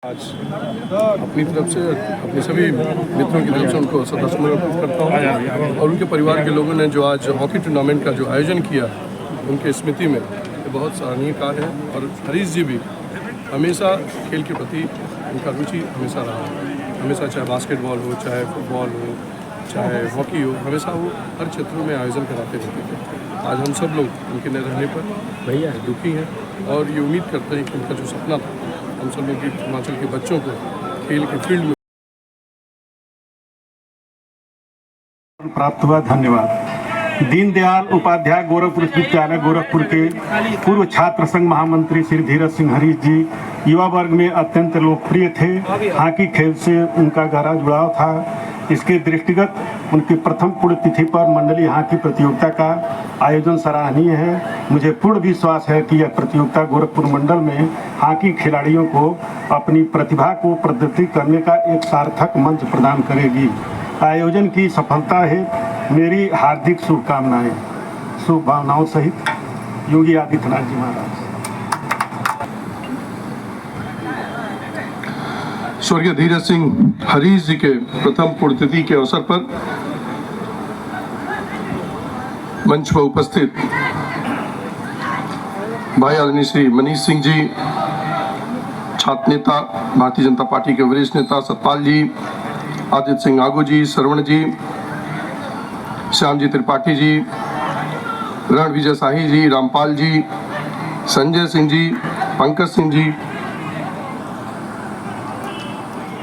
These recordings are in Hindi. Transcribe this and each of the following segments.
आज अपनी तरफ से अपने सभी मित्रों की तरफ से उनको श्रद्धासुमन करता हूँ और उनके परिवार के लोगों ने जो आज हॉकी टूर्नामेंट का जो आयोजन किया उनके स्मृति में ये बहुत सराहनीय कार्य है। और हरीश जी भी हमेशा खेल के प्रति उनका रुचि हमेशा रहा है। हमेशा चाहे बास्केटबॉल हो, चाहे फुटबॉल हो, चाहे हॉकी हो, हमेशा वो हर क्षेत्रों में आयोजन कराते रहते थे। आज हम सब लोग उनके न रहने पर भैया दुखी हैं और ये उम्मीद करते हैं कि उनका जो सपना था हम सब लोग हिमाचल के बच्चों को खेल के फील्ड में प्राप्त हुआ। धन्यवाद। दीनदयाल उपाध्याय गोरखपुर विश्वविद्यालय गोरखपुर के पूर्व छात्र संघ महामंत्री श्री धीरज सिंह हरीश जी युवा वर्ग में अत्यंत लोकप्रिय थे। हॉकी खेल से उनका गहरा जुड़ाव था। इसके दृष्टिगत उनकी प्रथम पुण्यतिथि पर मंडलीय हॉकी प्रतियोगिता का आयोजन सराहनीय है। मुझे पूर्ण विश्वास है कि यह प्रतियोगिता गोरखपुर मंडल में हॉकी खिलाड़ियों को अपनी प्रतिभा को प्रदर्शित करने का एक सार्थक मंच प्रदान करेगी। आयोजन की सफलता है मेरी हार्दिक शुभकामनाएं। शुभभावनाओं सहित योगी आदित्यनाथ जी महाराज। स्वर्गीय धीरज सिंह हरीश जी के प्रथम पुण्यतिथि के अवसर पर मंच पर उपस्थित भाई आदरणीय श्री मनीष सिंह जी, छात्र नेता भारतीय जनता पार्टी के वरिष्ठ नेता सतपाल जी, आदित्य सिंह आगू जी, श्रवण जी, श्याम जी त्रिपाठी जी, रणविजय शाही जी, रामपाल जी, संजय सिंह जी, पंकज सिंह जी,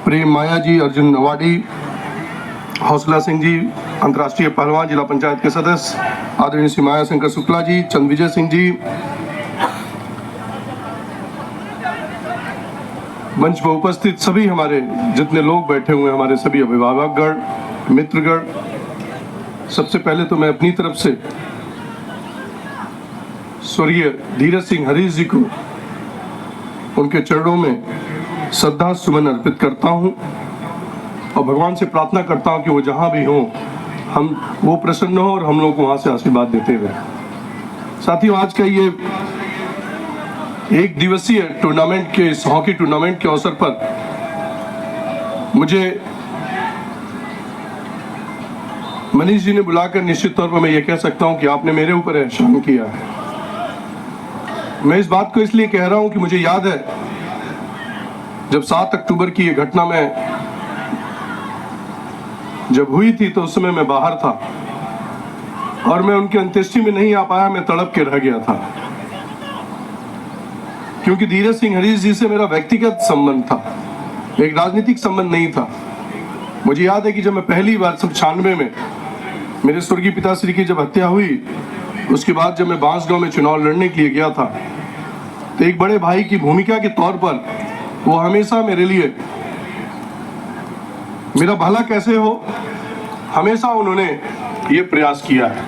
प्रेम माया जी, अर्जुन नवाडी, हौसला सिंह जी, अंतर्राष्ट्रीय पहलवान, जिला पंचायत के सदस्य आदरणीय श्री माया शंकर शुक्ला जी, चंद विजय सिंह जी, मंच पर उपस्थित सभी हमारे जितने लोग बैठे हुए हैं, हमारे सभी अभिभावकगण, मित्रगण, सबसे पहले तो मैं अपनी तरफ से स्वर्गीय धीरज सिंह हरीश जी को उनके चरणों में श्रद्धा सुमन अर्पित करता हूं और भगवान से प्रार्थना करता हूं कि वो जहां भी हो हम वो प्रसन्न हो और हम लोग को वहां से आशीर्वाद देते हुए। साथियों, आज का ये एक दिवसीय टूर्नामेंट के इस हॉकी टूर्नामेंट के अवसर पर मुझे मनीष जी ने बुलाकर निश्चित तौर पर मैं ये कह सकता हूं कि आपने मेरे ऊपर एहसान किया है। मैं इस बात को इसलिए कह रहा हूं कि मुझे याद है जब 7 अक्टूबर की ये घटना में जब हुई थी तो उस समय मैं बाहर था और मैं उनकी अंत्येष्टि में नहीं आ पाया। मैं तड़प के रह गया था क्योंकि धीरज सिंह हरीश जी से मेरा व्यक्तिगत संबंध था, एक राजनीतिक संबंध नहीं था। मुझे याद है कि जब मैं पहली बार 96 में मेरे स्वर्गीय पिताश्री की जब हत्या हुई, उसके बाद जब मैं बांसगांव में चुनाव लड़ने के लिए गया था तो एक बड़े भाई की भूमिका के तौर पर वो हमेशा मेरे लिए मेरा भला कैसे हो, हमेशा उन्होंने ये प्रयास किया है।